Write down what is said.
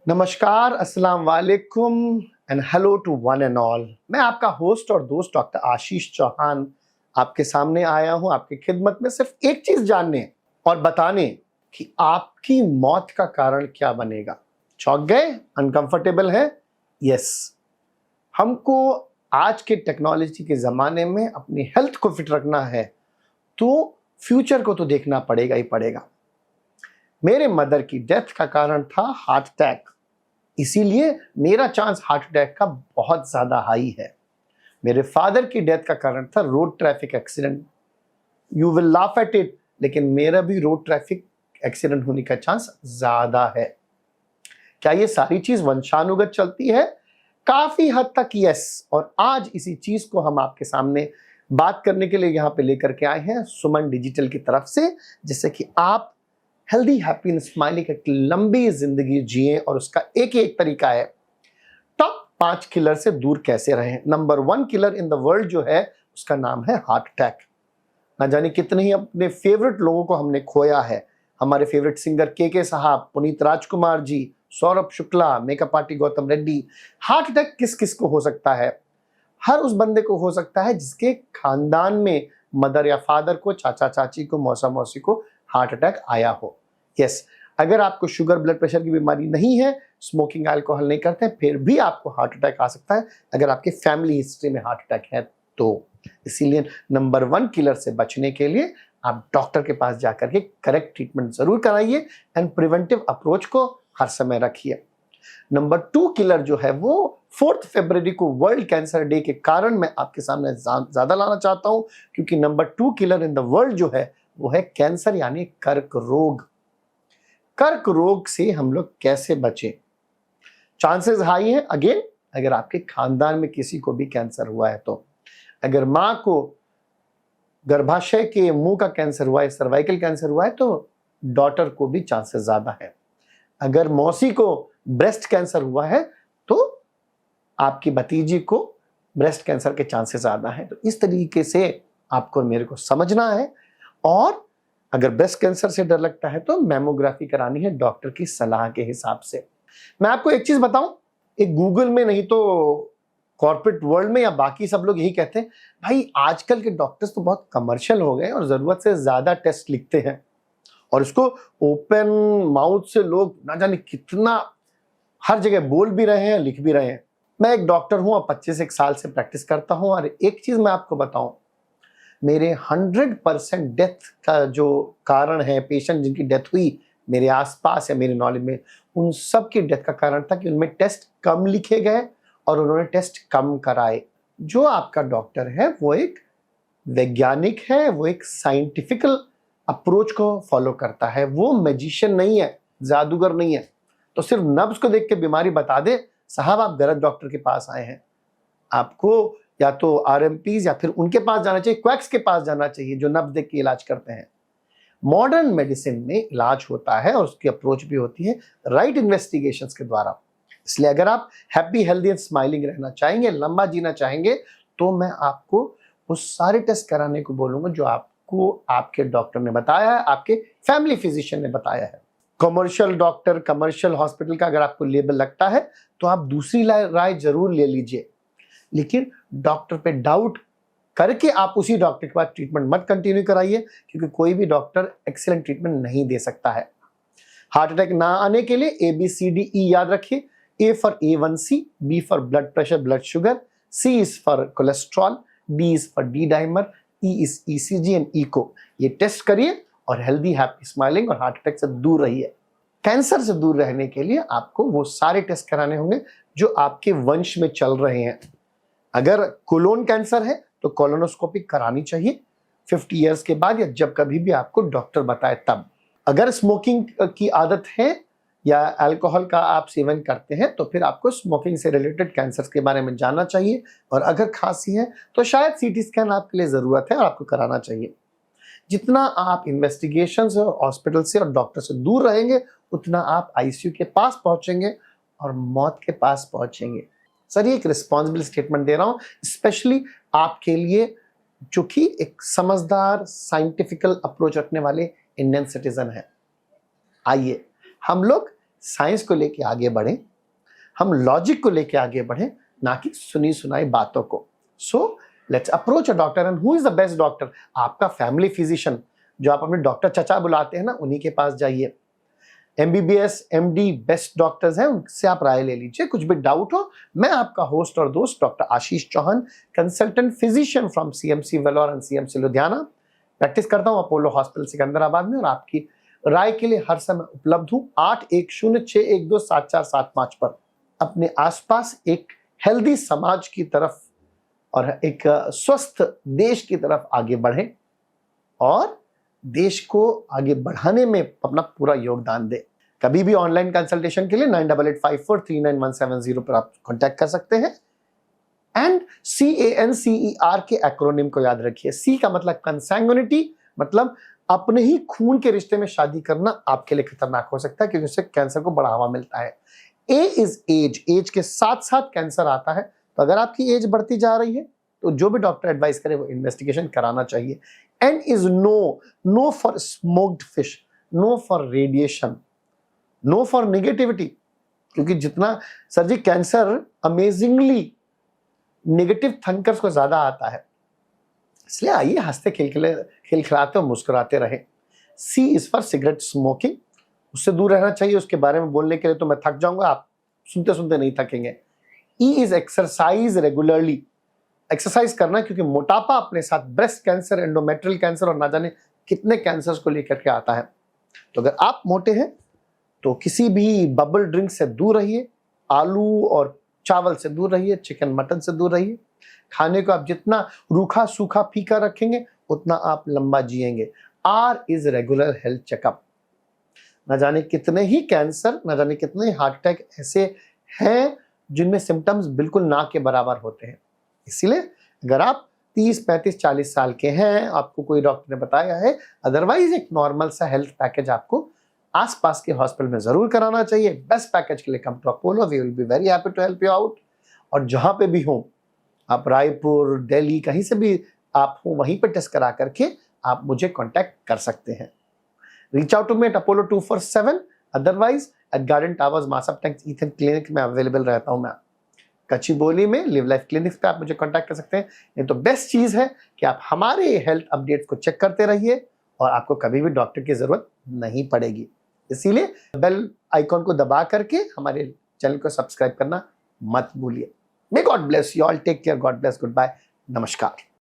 नमस्कार, अस्सलाम वालेकुम and hello to one and all. मैं आपका होस्ट और दोस्त डॉक्टर आशीष चौहान आपके सामने आया हूं आपकी खिदमत में सिर्फ एक चीज जानने और बताने कि आपकी मौत का कारण क्या बनेगा। चौंक गए? अनकंफर्टेबल है? यस, हमको आज के टेक्नोलॉजी के ज़माने में अपनी हेल्थ को फिट रखना है तो फ्यूचर को तो देखना पड़ेगा ही पड़ेगा। मेरे मदर की डेथ का कारण था हार्ट अटैक, इसीलिए मेरा चांस हार्ट अटैक का बहुत ज़्यादा हाई है। मेरे फादर की डेथ का कारण था road traffic accident. You will laugh at it, लेकिन मेरा भी रोड ट्रैफिक एक्सीडेंट होने का चांस ज़्यादा है। क्या ये सारी चीज़ वंशानुगत चलती है? काफ़ी हद तक यस। और आज इसी चीज़ को हम आपके सामने बात करने के लिए यहाँ पे लेकर के आए हैं सुमन डिजिटल की तरफ से, जिससे कि आप हेल्दी हैप्पी एंड स्माइलिंग एक लंबी जिंदगी जिए। और उसका एक ही एक तरीका है, टॉप 5 किलर से दूर कैसे रहें। Number 1 killer in the world जो है उसका नाम है हार्ट अटैक। ना जाने कितने ही अपने फेवरेट लोगों को हमने खोया है। हमारे फेवरेट सिंगर के साहब, Puneet Rajkumar ji, Saurabh Shukla, makeup artist Gautam Reddy. Heart attack किस किस को हो सकता है? हर उस बंदे को हो सकता है जिसके खानदान में मदर या फादर को, चाचा चाची को, मौसा मौसी को हार्ट अटैक आया हो। यस, अगर आपको शुगर ब्लड प्रेशर की बीमारी नहीं है, स्मोकिंग अल्कोहल नहीं करते हैं, फिर भी आपको हार्ट अटैक आ सकता है अगर आपके फैमिली हिस्ट्री में हार्ट अटैक है तो। इसीलिए नंबर 1 किलर से बचने के लिए आप डॉक्टर के पास जाकर के करेक्ट ट्रीटमेंट जरूर कराइए एंड प्रिवेंटिव अप्रोच को हर समय रखिए। नंबर 2 किलर जो है वो 4 फरवरी को वर्ल्ड कैंसर डे के कारण मैं आपके सामने ज्यादा लाना चाहता हूं, क्योंकि number 2 killer in the world जो है वो है कैंसर, यानी कर्क रोग। कर्क रोग से हम लोग कैसे बचें? चांसेस हाई है अगेन, अगर आपके खानदान में किसी को भी कैंसर हुआ है तो। अगर मां को गर्भाशय के मुंह का कैंसर हुआ है, सर्वाइकल कैंसर हुआ है, तो डॉटर को भी चांसेस ज्यादा है। अगर मौसी को ब्रेस्ट कैंसर हुआ है तो आपकी भतीजी को ब्रेस्ट कैंसर के चांसेस ज्यादा हैं। तो इस तरीके से आपको मेरे को समझना है। और अगर ब्रेस्ट कैंसर से डर लगता है तो मैमोग्राफी करानी है डॉक्टर की सलाह के हिसाब से। मैं आपको एक चीज बताऊं, एक गूगल में नहीं तो कॉर्पोरेट वर्ल्ड में या बाकी सब लोग यही कहते हैं, भाई आजकल के डॉक्टर्स तो बहुत कमर्शियल हो गए और जरूरत से ज्यादा टेस्ट लिखते हैं और इसको ओपन माउथ से लोग ना जाने कितना हर जगह बोल भी रहे हैं, लिख भी रहे हैं। मैं एक डॉक्टर हूं और 25 साल से प्रैक्टिस करता हूं और एक चीज मैं आपको बताऊं, मेरे 100% डेथ का जो कारण है, पेशेंट जिनकी डेथ हुई मेरे आसपास या मेरे नॉलेज में, उन सब की डेथ का कारण था कि उनमें टेस्ट कम लिखे गए और उन्होंने टेस्ट कम कराए। जो आपका डॉक्टर है वो एक वैज्ञानिक है, वो एक साइंटिफिकल अप्रोच को फॉलो करता है, वो मैजिशियन नहीं है, जादूगर नहीं है। तो सिर्फ नब्ज को देख के बीमारी बता दे, साहब आप गलत डॉक्टर के पास आए हैं। आपको या तो आरएमपीज या फिर उनके पास जाना चाहिए, क्वैक्स के पास जाना चाहिए जो नब्ज देख के इलाज करते हैं। मॉडर्न मेडिसिन में इलाज होता है और उसकी अप्रोच भी होती है राइट इन्वेस्टिगेशंस के द्वारा। इसलिए अगर आप हैप्पी हेल्दी एंड स्माइलिंग रहना चाहेंगे, लंबा जीना चाहेंगे, तो मैं आपको वो सारे टेस्ट कराने को बोलूंगा जो आपको आपके डॉक्टर ने बताया है, आपके फैमिली फिजिशियन ने बताया है। कमर्शियल डॉक्टर, कमर्शियल हॉस्पिटल का अगर आपको लेबल लगता है तो आप दूसरी राय जरूर ले लीजिए, लेकिन डॉक्टर पे डाउट करके आप उसी डॉक्टर के पास ट्रीटमेंट मत कंटिन्यू कराइए, क्योंकि कोई भी डॉक्टर एक्सीलेंट ट्रीटमेंट नहीं दे सकता है। हार्ट अटैक ना आने के लिए ABCDE याद रखिए। A for A1C, B for blood pressure, blood sugar, C is for cholesterol, D is for D dimer, E is ECG and ECO। ये टेस्ट करिए और हेल्दी हैप्पी स्माइलिंग और हार्ट अटैक से दूर रहिए। कैंसर से दूर रहने के लिए आपको वो सारे टेस्ट कराने होंगे जो आपके वंश में चल रहे हैं। अगर कोलोन कैंसर है तो कोलोनोस्कोपी करानी चाहिए 50 इयर्स के बाद या जब कभी भी आपको डॉक्टर बताए तब। अगर स्मोकिंग की आदत है या अल्कोहल का आप सेवन करते हैं तो फिर आपको स्मोकिंग से रिलेटेड कैंसर के बारे में जानना चाहिए। और अगर खांसी है तो शायद CT स्कैन आपके लिए ज़रूरत है और आपको कराना चाहिए। जितना आप इन्वेस्टिगेशन से और हॉस्पिटल से और डॉक्टर से दूर रहेंगे, उतना आप ICU के पास पहुंचेंगे और मौत के पास पहुंचेंगे। सर, ये एक रिस्पॉन्सिबल स्टेटमेंट दे रहा हूं स्पेशली आपके लिए जो कि एक समझदार साइंटिफिकल अप्रोच रखने वाले इंडियन सिटीजन है। आइए हम लोग साइंस को लेके आगे बढ़ें, हम लॉजिक को लेके आगे बढ़ें, ना कि सुनी सुनाई बातों को। So let's approach a doctor. And who is the best doctor? आपका फैमिली फिजिशियन, जो आप अपने डॉक्टर चचा बुलाते हैं ना, उन्हीं के पास जाइए। MBBS MD बेस्ट डॉक्टर्स हैं, उनसे आप राय ले लीजिए। कुछ भी डाउट हो, मैं आपका होस्ट और दोस्त doctor Ashish Chauhan, consultant physician from CMC Vellore and CMC Ludhiana, practice करता हूँ अपोलो हॉस्पिटल सिकंदराबाद में, और आपकी राय के लिए हर समय उपलब्ध हूँ 8106127475 पर। अपने आसपास एक हेल्दी समाज की तरफ और एक स्वस्थ देश की तरफ आगे बढ़ें और देश को आगे बढ़ाने में अपना पूरा योगदान दें। कभी भी ऑनलाइन कंसल्टेशन के लिए 9885439170 पर आप कांटेक्ट कर सकते हैं। एंड CANCER के एक्रोनिम को याद रखिए। C का मतलब कंसैंग्युनिटी, मतलब अपने ही खून के रिश्ते में शादी करना आपके लिए खतरनाक हो सकता है, क्योंकि उससे कैंसर को बढ़ावा मिलता है। A इज एज, एज के साथ साथ कैंसर आता है। तो अगर आपकी एज बढ़ती जा रही है तो जो भी डॉक्टर एडवाइस करे वो इन्वेस्टिगेशन कराना चाहिए। N is no, no for smoked fish, no for radiation, no for negativity, क्योंकि जितना sir ji cancer amazingly negative thinkers को ज्यादा आता है। इसलिए आइए हंसते खिलखिलाते और मुस्कुराते रहे। C is for cigarette smoking, उससे दूर रहना चाहिए। उसके बारे में बोलने के लिए तो मैं थक जाऊंगा, आप सुनते सुनते नहीं थकेंगे। E is exercise regularly, exercise करना, क्योंकि मोटापा अपने साथ ब्रेस्ट कैंसर, एंडोमेट्रियल कैंसर और ना जाने कितने कैंसर्स को लेकर के आता है। तो अगर आप मोटे हैं तो किसी भी बबल ड्रिंक से दूर रहिए, आलू और चावल से दूर रहिए, चिकन मटन से दूर रहिए। खाने को आप जितना रूखा सूखा फीका रखेंगे उतना आप लंबा जिएंगे। R is regular health checkup. न जाने कितने ही कैंसर, न जाने कितने हार्ट अटैक ऐसे हैं जिनमें सिम्टम्स बिल्कुल ना के बराबर होते हैं। इसीलिए अगर आप 30, 35, 40 साल के हैं, आपको कोई डॉक्टर ने बताया है, अदरवाइज एक नॉर्मल सा हेल्थ पैकेज आपको आसपास के हॉस्पिटल में जरूर कराना चाहिए। बेस्ट पैकेज के लिए come to Apollo, we will be very happy to help you out. और जहां पे भी हो, आप रायपुर, दिल्ली, कहीं से भी आप हो, वहीं पे टेस्ट करा करके आप मुझे कांटेक्ट कर सकते हैं। Reach out to me at Apollo 247, otherwise at Garden Towers Masab Tank ईथन क्लिनिक में अवेलेबल रहता हूं मैं। कच्ची बोली में लिव लाइफ क्लिनिक पे आप मुझे कांटेक्ट कर सकते हैं। ये तो बेस्ट चीज है कि आप हमारे हेल्थ अपडेट्स को चेक करते रहिए और आपको कभी भी डॉक्टर की जरूरत नहीं पड़ेगी। इसीलिए बेल आइकॉन को दबा करके हमारे चैनल को सब्सक्राइब करना मत भूलिए। May God bless you all, take care, God bless, goodbye, नमस्कार।